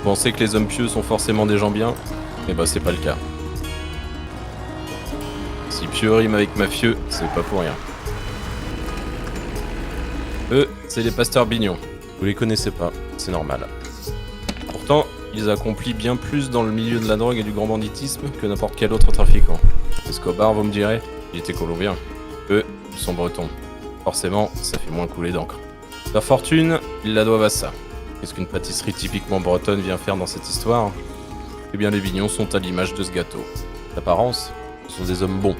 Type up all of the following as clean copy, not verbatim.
pensez que les hommes pieux sont forcément des gens bien? Eh ben c'est pas le cas. Si pieux rime avec mafieux, c'est pas pour rien. Eux, c'est les pasteurs Bignons. Vous les connaissez pas, c'est normal. Pourtant, ils accomplissent bien plus dans le milieu de la drogue et du grand banditisme que n'importe quel autre trafiquant. Escobar, vous me direz, il était colombien. Eux, ils sont bretons. Forcément, ça fait moins couler d'encre. Leur fortune, ils la doivent à ça. Qu'est-ce qu'une pâtisserie typiquement bretonne vient faire dans cette histoire? Eh bien, les Bignons sont à l'image de ce gâteau. D'apparence, ce sont des hommes bons,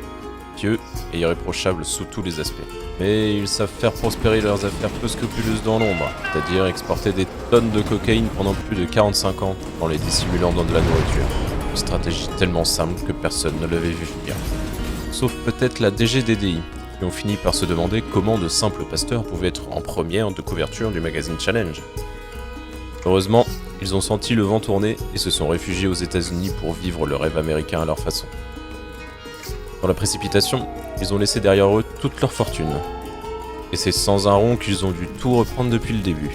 pieux et irréprochables sous tous les aspects. Mais ils savent faire prospérer leurs affaires peu scrupuleuses dans l'ombre, c'est-à-dire exporter des tonnes de cocaïne pendant plus de 45 ans en les dissimulant dans de la nourriture. Une stratégie tellement simple que personne ne l'avait vu venir. Sauf peut-être la DGDDI, qui ont fini par se demander comment de simples pasteurs pouvaient être en première de couverture du magazine Challenge. Heureusement, ils ont senti le vent tourner et se sont réfugiés aux États-Unis pour vivre le rêve américain à leur façon. Dans la précipitation, ils ont laissé derrière eux toute leur fortune. Et c'est sans un rond qu'ils ont dû tout reprendre depuis le début.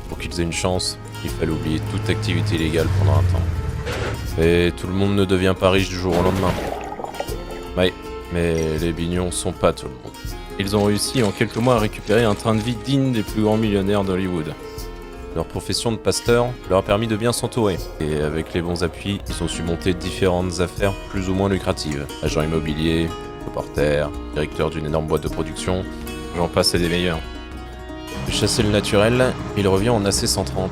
Pour qu'ils aient une chance, il fallait oublier toute activité illégale pendant un temps. Et tout le monde ne devient pas riche du jour au lendemain. Ouais, mais les Bignons sont pas tout le monde. Ils ont réussi en quelques mois à récupérer un train de vie digne des plus grands millionnaires d'Hollywood. Leur profession de pasteur leur a permis de bien s'entourer, et avec les bons appuis, ils ont su monter différentes affaires plus ou moins lucratives. Agent immobilier, reporter, directeur d'une énorme boîte de production, j'en passe et des meilleurs. Chasser le naturel, il revient en AC-130.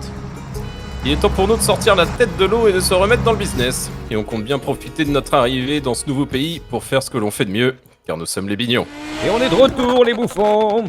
Il est temps pour nous de sortir la tête de l'eau et de se remettre dans le business. Et on compte bien profiter de notre arrivée dans ce nouveau pays pour faire ce que l'on fait de mieux, car nous sommes les Bignons. Et on est de retour, les bouffons!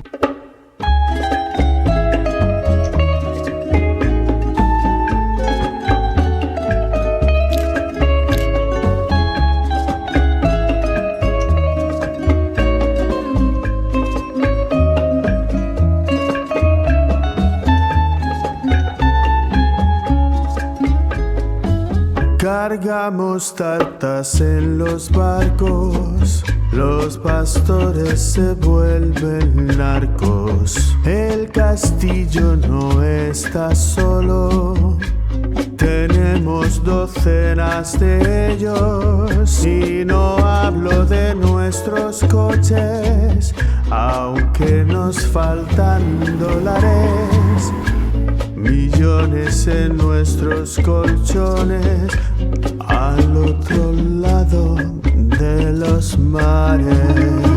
Cargamos tartas en los barcos, los pastores se vuelven narcos. El castillo no está solo, tenemos docenas de ellos. Y no hablo de nuestros coches, aunque nos faltan dólares. Millones en nuestros colchones, al otro lado de los mares.